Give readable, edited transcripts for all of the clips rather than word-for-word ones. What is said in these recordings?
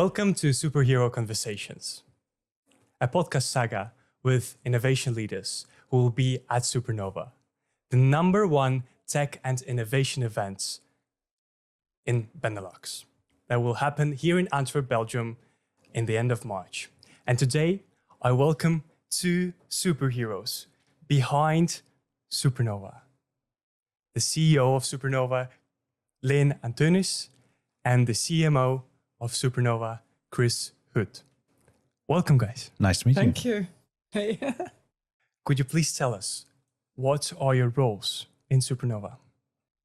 Welcome to Superhero Conversations, a podcast saga with innovation leaders who will be at Supernova, the #1 tech and innovation event in Benelux that will happen here in Antwerp, Belgium in the end of March. And today, I welcome two superheroes behind Supernova. The CEO of Supernova, Leen Anthuenis, and the CMO of Supernova, Kris Hoet. Welcome, guys. Nice to meet you. Thank you. Hey. Could you please tell us, what are your roles in Supernova?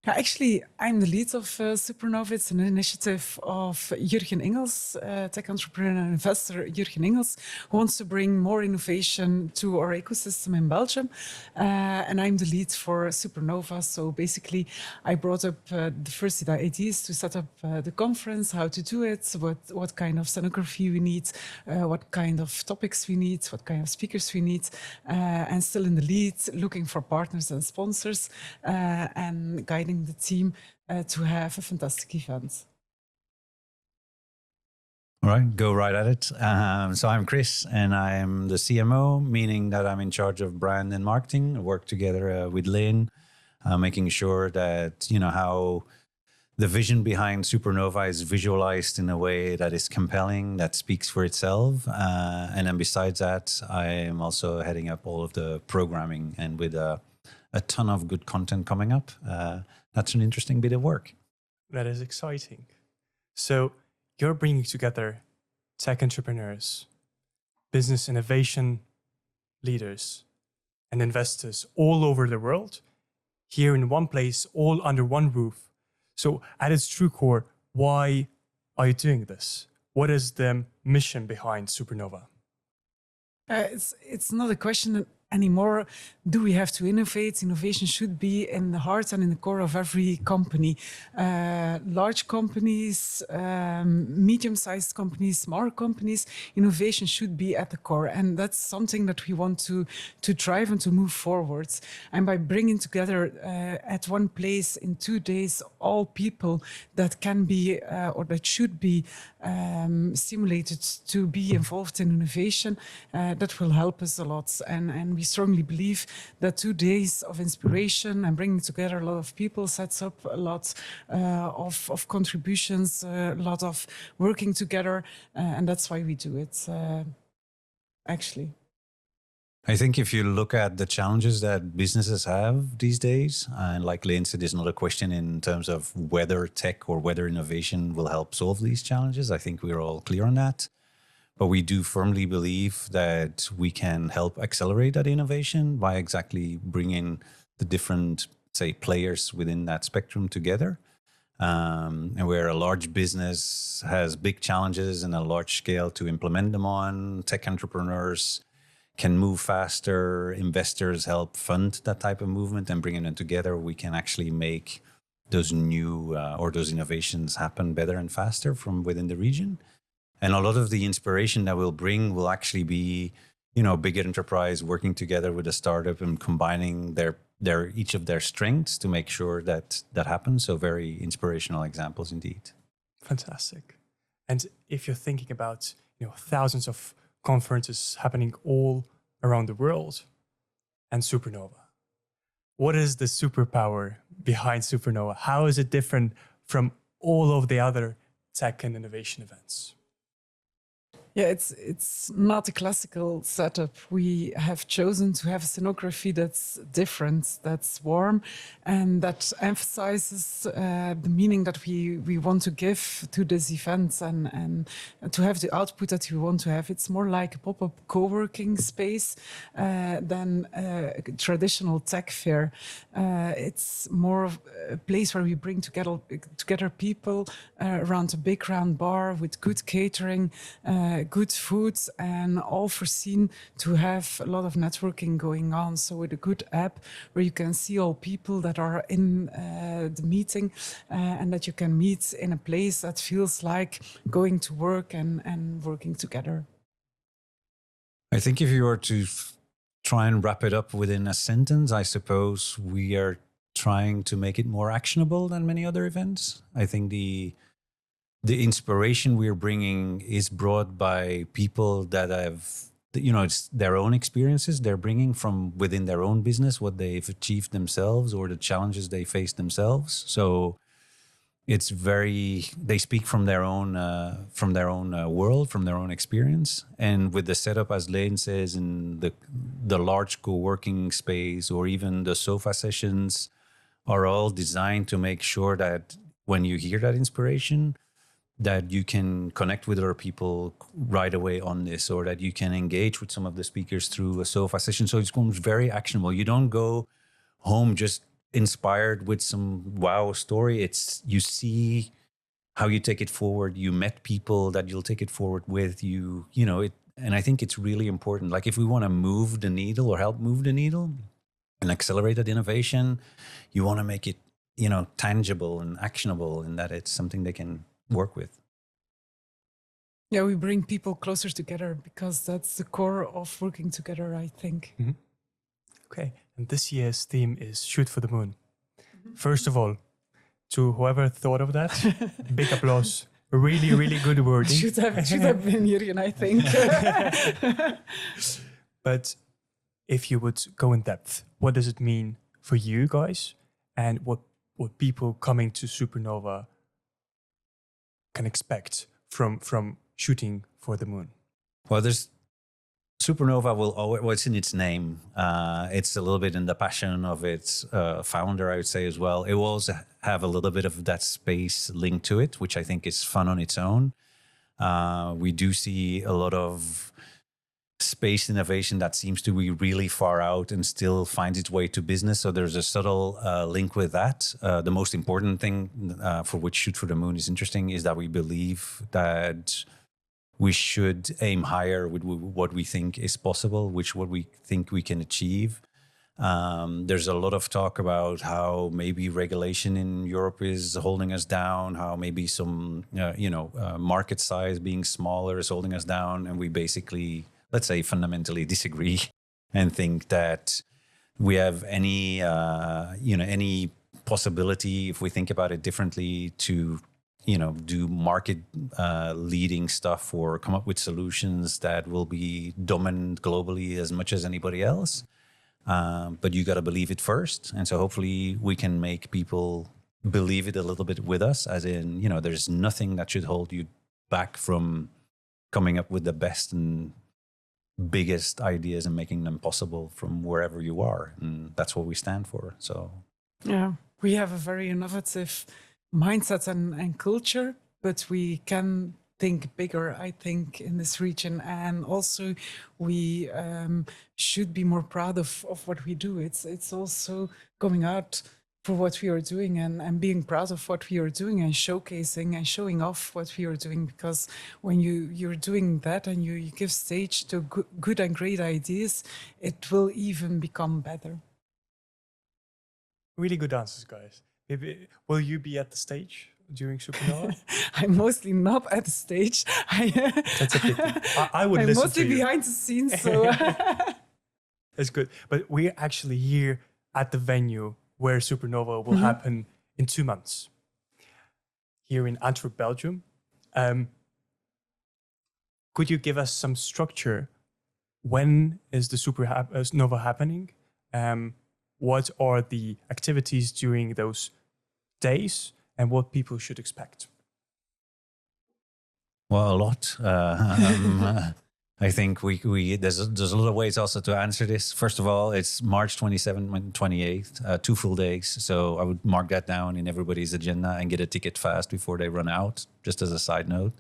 Actually, I'm the lead of Supernova. It's an initiative of Jurgen Engels, tech entrepreneur and investor Jurgen Engels, who wants to bring more innovation to our ecosystem in Belgium. And I'm the lead for Supernova. So basically, I brought up the first ideas to set up the conference, how to do it, what kind of scenography we need, what kind of topics we need, what kind of speakers we need, and still in the lead, looking for partners and sponsors, and guiding the team to have a fantastic event. All right, go right at it. So I'm Kris, and I'm the CMO, meaning that I'm in charge of brand and marketing. I work together with Leen, making sure that, how the vision behind Supernova is visualized in a way that is compelling, that speaks for itself. And then besides that, I am also heading up all of the programming, and with a ton of good content coming up. That's an interesting bit of work. That is exciting. So you're bringing together tech entrepreneurs, business innovation leaders, and investors all over the world here in one place, all under one roof. So at its true core, why are you doing this? What is the mission behind Supernova? It's not a question anymore. Do we have to innovate? Innovation should be in the heart and in the core of every company. Large companies, medium-sized companies, small companies, innovation should be at the core. And that's something that we want to drive and to move forward. And by bringing together at one place in 2 days, all people that can be or that should be stimulated to be involved in innovation, that will help us a lot. And we strongly believe that 2 days of inspiration and bringing together a lot of people sets up a lot of contributions, a lot of working together, and that's why we do it, actually. I think if you look at the challenges that businesses have these days, and like Leen said, it's not a question in terms of whether tech or whether innovation will help solve these challenges. I think we're all clear on that. But we do firmly believe that we can help accelerate that innovation by exactly bringing the different, say, players within that spectrum together. And where a large business has big challenges and a large scale to implement them on, tech entrepreneurs can move faster, investors help fund that type of movement, and bringing them together, we can actually make those new or those innovations happen better and faster from within the region. And a lot of the inspiration that we'll bring will actually be, bigger enterprise working together with a startup and combining each of their strengths to make sure that happens. So very inspirational examples indeed. Fantastic. And if you're thinking about, thousands of conferences happening all around the world and Supernova, what is the superpower behind Supernova? How is it different from all of the other tech and innovation events? Yeah, it's not a classical setup. We have chosen to have a scenography that's different, that's warm, and that emphasizes the meaning that we want to give to this event and to have the output that we want to have. It's more like a pop-up co-working space than a traditional tech fair. It's more of a place where we bring together people around a big round bar with good catering, good food, and all foreseen to have a lot of networking going on. So with a good app where you can see all people that are in the meeting and that you can meet in a place that feels like going to work and working together. I think if you were to try and wrap it up within a sentence, I suppose we are trying to make it more actionable than many other events. I think the the inspiration we're bringing is brought by people that have, it's their own experiences they're bringing from within their own business, what they've achieved themselves or the challenges they face themselves. So it's they speak from their own world, from their own experience. And with the setup, as Leen says, in the large co-working space or even the sofa sessions are all designed to make sure that when you hear that inspiration, that you can connect with other people right away on this, or that you can engage with some of the speakers through a sofa session. So it's very actionable. You don't go home just inspired with some wow story. It's you see how you take it forward. You met people that you'll take it forward with. And I think it's really important. Like if we want to move the needle or help move the needle and accelerate that innovation, you want to make it, tangible and actionable, and that it's something they can work with. Yeah, we bring people closer together because that's the core of working together, I think. Mm-hmm. Okay, and this year's theme is Shoot for the Moon. First of all, to whoever thought of that, big applause. Really, really good wording. Should have been Jurgen, I think. But if you would go in depth, what does it mean for you guys, and what people coming to Supernova can expect from shooting for the moon? Well, Supernova will always, what's in its name. It's a little bit in the passion of its founder, I would say, as well. It will also have a little bit of that space linked to it, which I think is fun on its own. We do see a lot of space innovation that seems to be really far out and still finds its way to business. So there's a subtle link with that. The most important thing for which Shoot for the Moon is interesting is that we believe that we should aim higher with what we think is possible, what we think we can achieve. There's a lot of talk about how maybe regulation in Europe is holding us down, how maybe some market size being smaller is holding us down, and we basically, let's say, fundamentally disagree and think that we have any possibility, if we think about it differently, to do market leading stuff or come up with solutions that will be dominant globally as much as anybody else. But you got to believe it first. And so hopefully we can make people believe it a little bit with us, as in, there's nothing that should hold you back from coming up with the best and biggest ideas and making them possible from wherever you are. And that's what we stand for. So, yeah, we have a very innovative mindset and culture, but we can think bigger, I think, in this region. And also we should be more proud of what we do. It's also coming out for what we are doing and being proud of what we are doing and showcasing and showing off what we are doing. Because when you're doing that and you give stage to good and great ideas, it will even become better. Really good answers, guys. Maybe, will you be at the stage during Supernova? I'm mostly not at the stage. That's a pity. I would listen to you. I'm mostly behind the scenes, so... That's good. But we're actually here at the venue where Supernova will happen in 2 months, here in Antwerp, Belgium. Could you give us some structure? When is the Supernova happening? What are the activities during those days, and what people should expect? Well, a lot. I think we there's a lot of ways also to answer this. First of all, it's March 27th and 28th, 2 full days. So I would mark that down in everybody's agenda and get a ticket fast before they run out, just as a side note.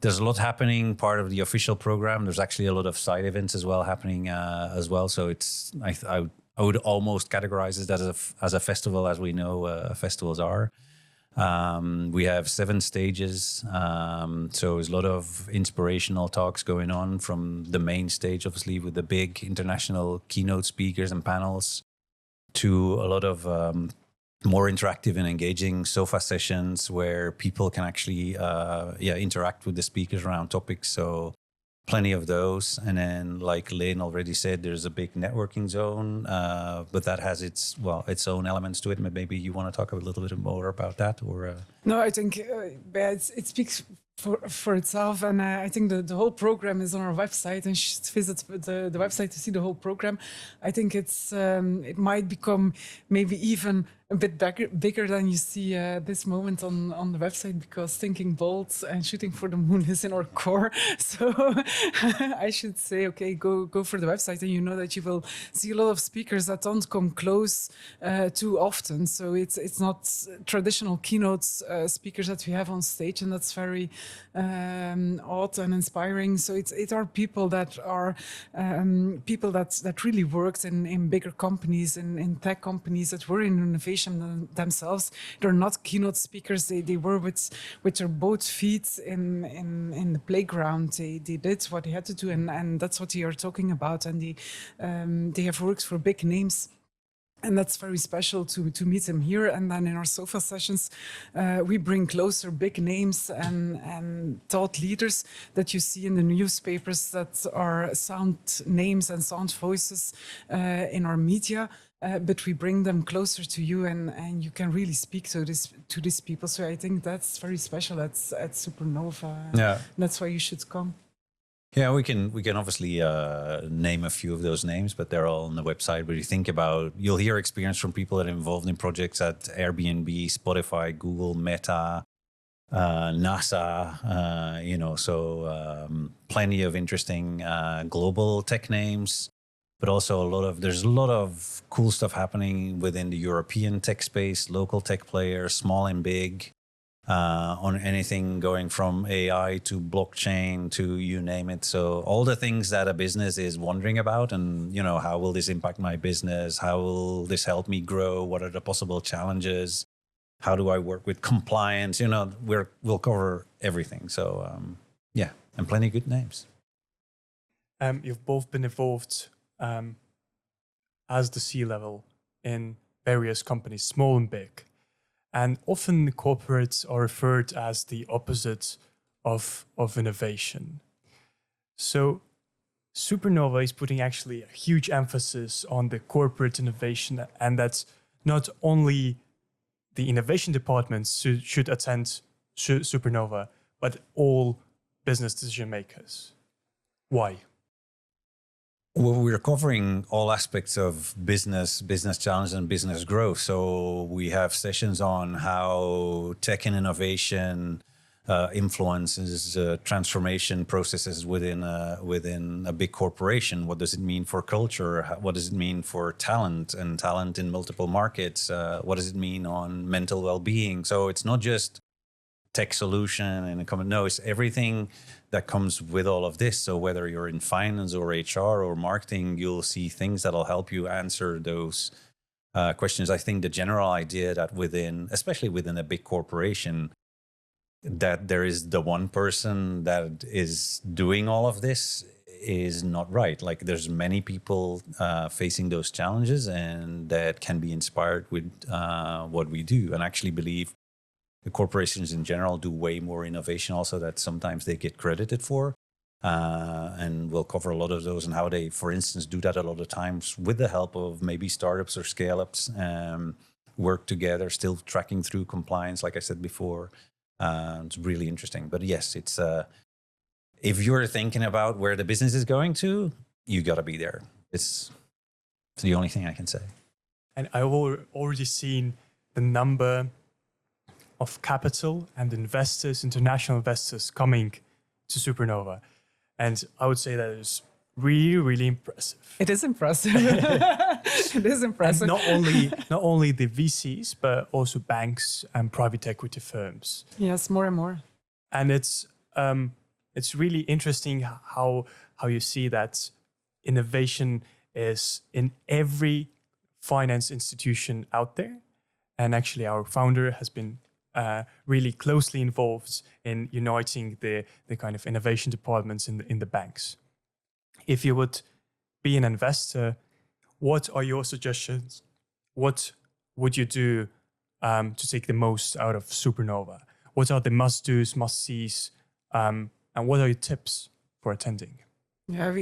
There's a lot happening, part of the official program. There's actually a lot of side events as well happening as well. So it's I would almost categorize it as a festival, as we know festivals are. We have 7 stages. So there's a lot of inspirational talks going on from the main stage, obviously, with the big international keynote speakers and panels, to a lot of more interactive and engaging sofa sessions where people can actually interact with the speakers around topics. So plenty of those. And then, like Leen already said, there's a big networking zone, but that has its own elements to it. Maybe you want to talk a little bit more about that, or No, I think it speaks for itself, and I think the whole program is on our website, and you should visit the website to see the whole program. I think it might become maybe even a bit bigger than you see this moment on the website, because thinking bold and shooting for the moon is in our core. So I should say, okay, go for the website, and you know that you will see a lot of speakers that don't come close too often. So it's not traditional keynote speakers that we have on stage, and that's very odd and inspiring. So it are people that are people that really worked in bigger companies, in tech companies, that were in innovation themselves. They're not keynote speakers. They were with their both feet in the playground. They did what they had to do, and that's what they are talking about. And they have worked for big names. And that's very special to meet them here. And then in our sofa sessions, we bring closer big names and thought leaders that you see in the newspapers, that are sound names and sound voices in our media. But we bring them closer to you, and you can really speak to these people. So I think that's very special at Supernova. Yeah, that's why you should come. Yeah, we can obviously name a few of those names, but they're all on the website. But you think about, you'll hear experience from people that are involved in projects at Airbnb, Spotify, Google, Meta, NASA, plenty of interesting global tech names, but also there's a lot of cool stuff happening within the European tech space, local tech players, small and big. On anything going from AI to blockchain to you name it. So all the things that a business is wondering about, and how will this impact my business? How will this help me grow? What are the possible challenges? How do I work with compliance? We'll cover everything. So and plenty of good names. You've both been involved as the C-level in various companies, small and big. And often corporates are referred as the opposite of innovation. So Supernova is putting actually a huge emphasis on the corporate innovation, and that's not only the innovation departments should attend Supernova, but all business decision makers. Why? Well, we're covering all aspects of business challenge and business growth. So we have sessions on how tech and innovation influences transformation processes within a big corporation. What does it mean for culture? What does it mean for talent in multiple markets? What does it mean on mental well-being? So it's not just tech solution and it's everything that comes with all of this. So whether you're in finance or HR or marketing, you'll see things that'll help you answer those questions. I think the general idea that especially within a big corporation, that there is the one person that is doing all of this is not right. Like, there's many people facing those challenges, and that can be inspired with what we do. And I actually believe the corporations in general do way more innovation also that sometimes they get credited for. And we'll cover a lot of those and how they, for instance, do that a lot of times with the help of maybe startups or scale-ups, work together, still tracking through compliance, like I said before. It's really interesting. But yes, it's if you're thinking about where the business is going to, you got to be there. It's the only thing I can say. And I've already seen the number of capital and investors, international investors, coming to Supernova. And I would say that is really, really impressive. It is impressive. It is impressive. And not only the VCs, but also banks and private equity firms. Yes, more and more. And it's really interesting how you see that innovation is in every finance institution out there. And actually, our founder has been really closely involved in uniting the kind of innovation departments in the banks. If you would be an investor, what are your suggestions? What would you do to take the most out of Supernova? What are the must-dos, must-sees, and what are your tips for attending. Yeah,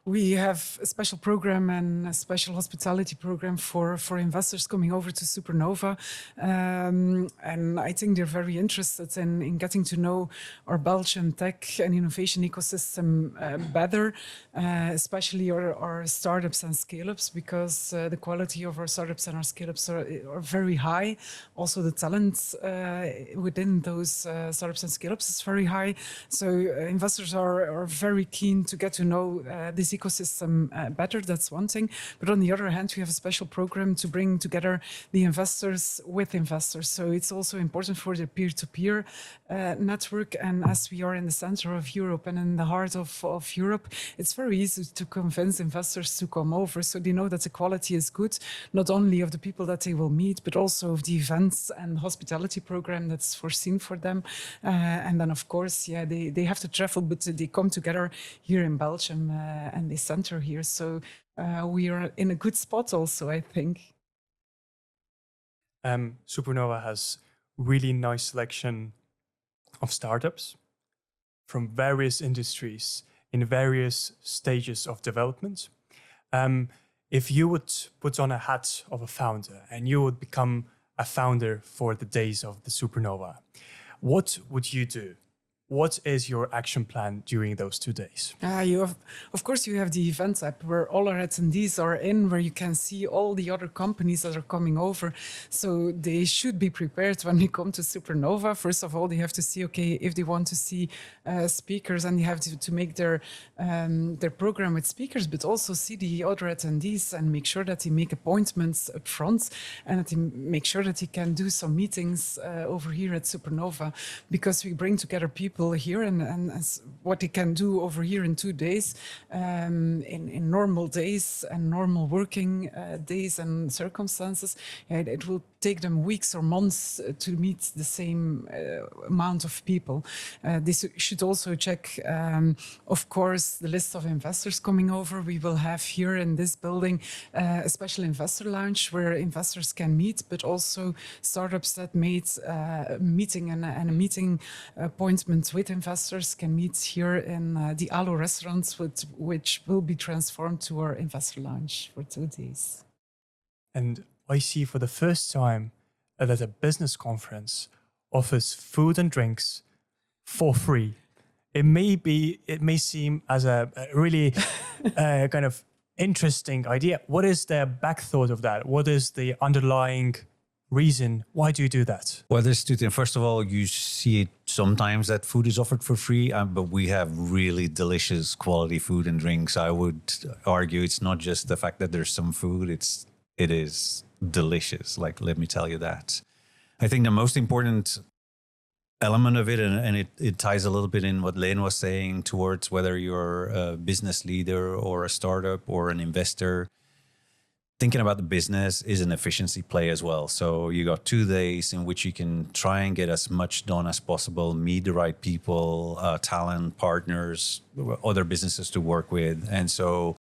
we have a special program and a special hospitality program for investors coming over to Supernova. And I think they're very interested in getting to know our Belgian tech and innovation ecosystem better, especially our startups and scale-ups, because the quality of our startups and our scale-ups are very high. Also, the talent within those startups and scale-ups is very high. So investors are very keen to get to know this ecosystem better. That's one thing. But on the other hand, we have a special program to bring together the investors with investors. So it's also important for the peer-to-peer network. And as we are in the center of Europe and in the heart of Europe, it's very easy to convince investors to come over. So they know that the quality is good, not only of the people that they will meet, but also of the events and hospitality program that's foreseen for them. And then, of course, yeah, they have to travel, but they come together here in Belgium and they center here. So we are in a good spot also, I think. Supernova has really nice selection of startups from various industries in various stages of development. If you would put on a hat of a founder and you would become a founder for the days of the Supernova, what would you do? What is your action plan during those 2 days? Of course, you have the events app where all our attendees are in, where you can see all the other companies that are coming over. So they should be prepared when they come to Supernova. First of all, they have to see, okay, if they want to see speakers, and they have to make their program with speakers, but also see the other attendees and make sure that they make appointments up front and that they make sure that they can do some meetings over here at Supernova, because we bring together people here and what they can do over here in 2 days, in normal days and normal working days and circumstances. It will take them weeks or months to meet the same amount of people. They should also check, of course, the list of investors coming over. We will have here in this building a special investor lounge where investors can meet, but also startups that made a meeting and a meeting appointment with investors can meet here in the Alo restaurants, which will be transformed to our investor lounge for 2 days. And I see for the first time that a business conference offers food and drinks for free. It may seem as a really kind of interesting idea. What is the back thought of that? What is the underlying reason? Why do you do that? Well, there's two things. First of all, you see it sometimes that food is offered for free, but we have really delicious quality food and drinks. I would argue it's not just the fact that there's some food, it is delicious. Like, let me tell you that. I think the most important element of it, and it ties a little bit in what Leen was saying towards whether you're a business leader or a startup or an investor, thinking about the business is an efficiency play as well. So you got 2 days in which you can try and get as much done as possible, meet the right people, talent, partners, other businesses to work with. And so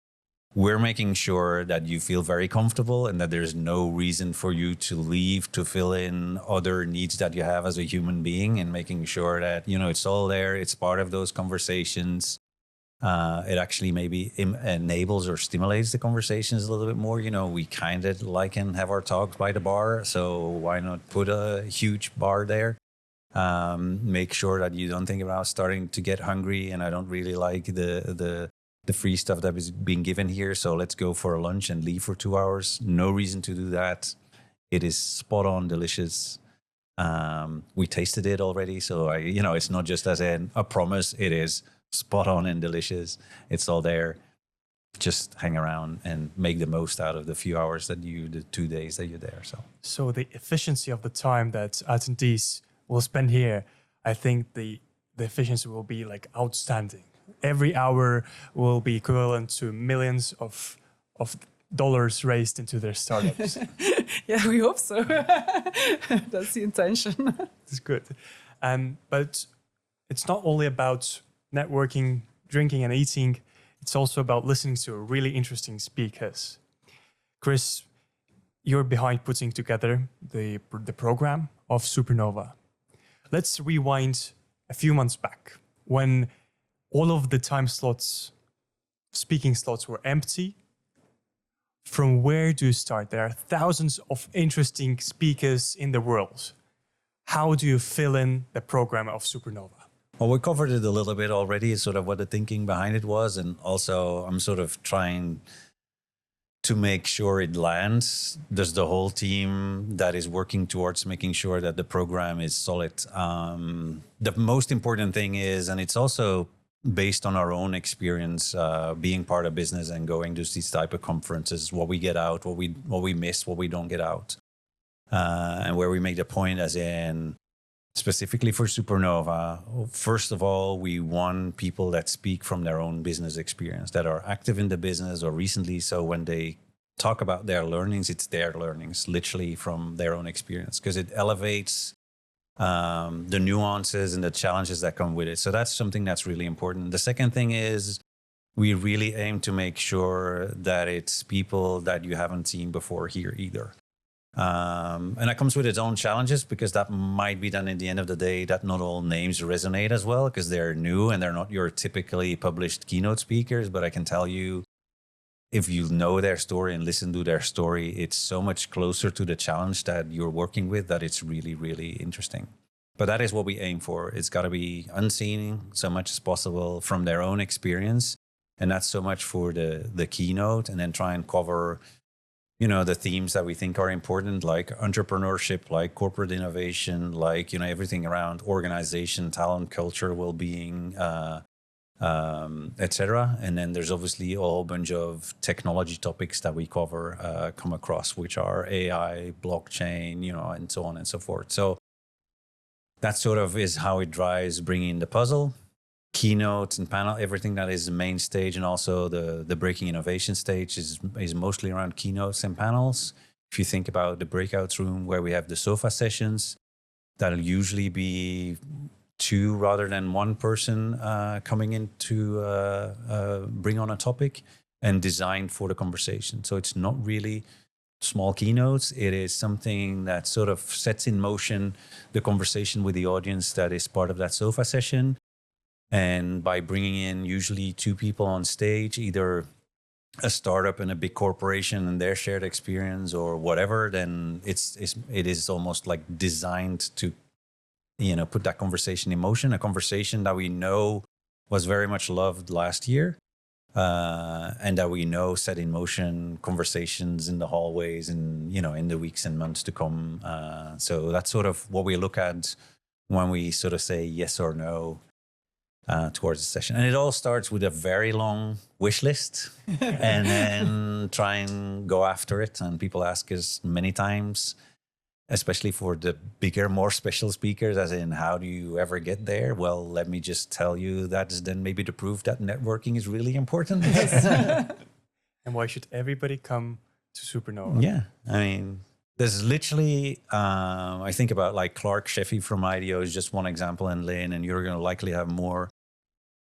we're making sure that you feel very comfortable and that there's no reason for you to leave to fill in other needs that you have as a human being, and making sure that, it's all there. It's part of those conversations. It actually maybe enables or stimulates the conversations a little bit more. We kind of like and have our talks by the bar. So why not put a huge bar there? Make sure that you don't think about starting to get hungry. And I don't really like the free stuff that is being given here. So let's go for a lunch and leave for 2 hours. No reason to do that. It is spot on delicious. We tasted it already. So it's not just as a promise. It is spot on and delicious. It's all there. Just hang around and make the most out of the 2 days that you're there. So the efficiency of the time that attendees will spend here, I think the efficiency will be like outstanding. Every hour will be equivalent to millions of dollars raised into their startups. Yeah, we hope so. That's the intention. It's good. But it's not only about networking, drinking and eating. It's also about listening to really interesting speakers. Kris, you're behind putting together the program of Supernova. Let's rewind a few months back when all of the time slots, speaking slots were empty. From where do you start? There are thousands of interesting speakers in the world. How do you fill in the program of Supernova? Well, we covered it a little bit already, sort of what the thinking behind it was. And also, I'm sort of trying to make sure it lands. There's the whole team that is working towards making sure that the program is solid. The most important thing is, and it's also based on our own experience, being part of business and going to these type of conferences, what we get out, what we miss, what we don't get out. And where we make the point as in, specifically for Supernova, first of all, we want people that speak from their own business experience, that are active in the business or recently. So when they talk about their learnings, it's their learnings, literally from their own experience, because it elevates the nuances and the challenges that come with it. So that's something that's really important. The second thing is we really aim to make sure that it's people that you haven't seen before here either. And that comes with its own challenges, because that might be done at the end of the day that not all names resonate as well, because they're new and they're not your typically published keynote speakers. But I can tell you, if you know their story and listen to their story, it's so much closer to the challenge that you're working with that it's really, really interesting. But that is what we aim for. It's got to be unseen so much as possible from their own experience. And that's so much for the keynote, and then try and cover, the themes that we think are important, like entrepreneurship, like corporate innovation, like, everything around organization, talent, culture, well-being, etc. And then there's obviously a whole bunch of technology topics that we come across, which are AI, blockchain, and so on and so forth. So that sort of is how it drives bringing the puzzle, keynotes and panel, everything that is the main stage, and also the breaking innovation stage is mostly around keynotes and panels. If you think about the breakout room where we have the sofa sessions, that'll usually be 2 rather than 1 person coming in to bring on a topic and designed for the conversation. So it's not really small keynotes. It is something that sort of sets in motion the conversation with the audience that is part of that sofa session. And by bringing in usually 2 people on stage, either a startup and a big corporation and their shared experience or whatever, then it is almost like designed to put that conversation in motion, a conversation that we know was very much loved last year, and that we know set in motion conversations in the hallways and, in the weeks and months to come. So that's sort of what we look at when we sort of say yes or no towards the session. And it all starts with a very long wish list and then try and go after it. And people ask us many times, especially for the bigger, more special speakers, as in, how do you ever get there? Well, let me just tell you, that's then maybe the proof that networking is really important. And why should everybody come to Supernova? Yeah, I mean, there's literally, I think about like Clark Sheffy from IDEO is just one example, and Leen, and you're going to likely have more.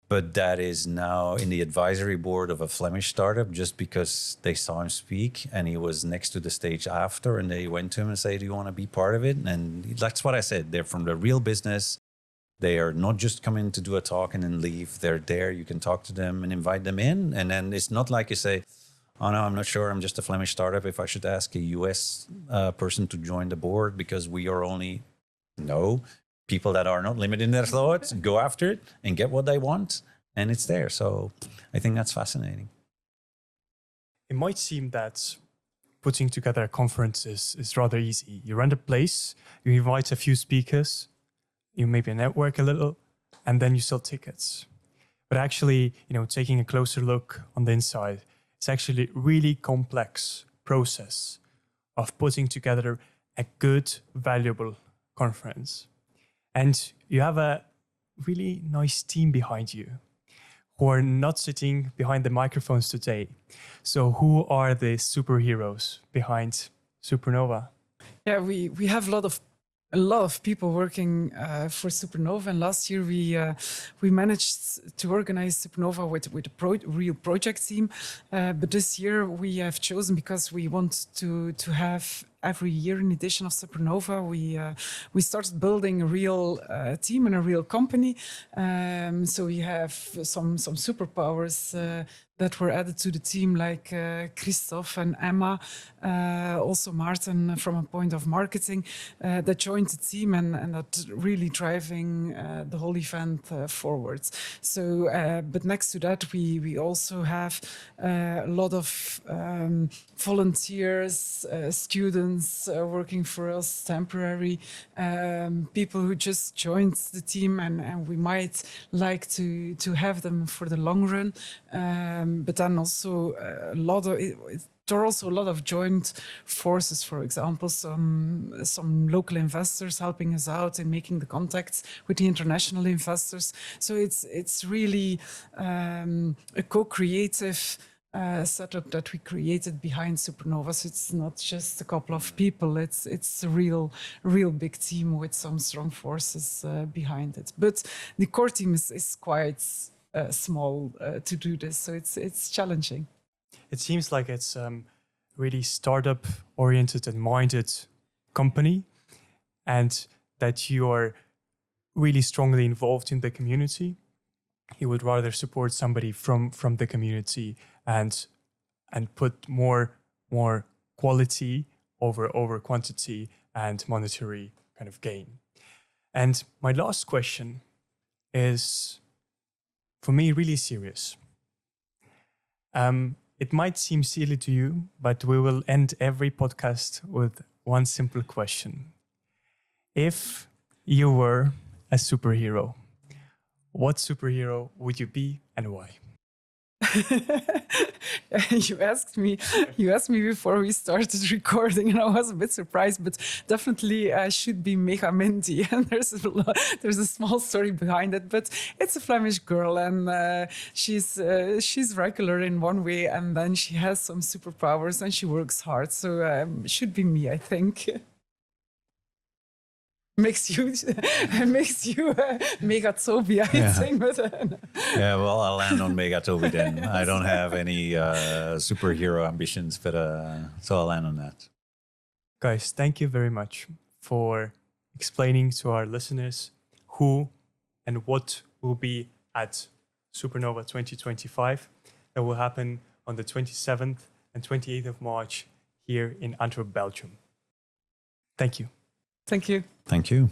But that is now in the advisory board of a Flemish startup just because they saw him speak and he was next to the stage after, and they went to him and say, do you want to be part of it? And that's what I said. They're from the real business. They are not just coming to do a talk and then leave. They're there. You can talk to them and invite them in. And then it's not like you say, oh, no, I'm not sure. I'm just a Flemish startup. If I should ask a US person to join the board because we are only, no. People that are not limited in their thoughts, go after it and get what they want, and it's there. So I think that's fascinating. It might seem that putting together a conference is rather easy. You rent a place, you invite a few speakers, you maybe network a little, and then you sell tickets. But actually, taking a closer look on the inside, it's actually a really complex process of putting together a good, valuable conference. And you have a really nice team behind you who are not sitting behind the microphones today. So who are the superheroes behind Supernova? Yeah, we have a lot of people working for Supernova. And last year we managed to organize Supernova with a real project team. But this year we have chosen, because we want to have every year in edition of Supernova, we started building a real team and a real company. So we have some superpowers that were added to the team, like Christophe and Emma, also Martin from a point of marketing, that joined the team and that really driving the whole event forward. So, but next to that, we also have a lot of volunteers, students working for us, temporary people who just joined the team, and we might like to have them for the long run. But then also there are also a lot of joint forces, for example, some local investors helping us out in making the contacts with the international investors. So it's really a co-creative setup that we created behind Supernova. So it's not just a couple of people, it's a real big team with some strong forces behind it. But the core team is quite small to do this, so it's challenging. It seems like it's really startup oriented and minded company, and that you are really strongly involved in the community. You would rather support somebody from the community and put more quality over quantity and monetary kind of gain. And my last question is, for me, really serious. It might seem silly to you, but we will end every podcast with one simple question. If you were a superhero, what superhero would you be and why? You asked me before we started recording, and I was a bit surprised, but definitely I should be Mega Minty. And there's a small story behind it, but it's a Flemish girl, and she's regular in one way, and then she has some superpowers, and she works hard. So it should be me, I think. Makes you Megatobi, I think. But, yeah, well, I'll land on Megatobi then. I don't have any superhero ambitions, but so I'll land on that. Guys, thank you very much for explaining to our listeners who and what will be at Supernova 2025. That will happen on the 27th and 28th of March here in Antwerp, Belgium. Thank you. Thank you. Thank you.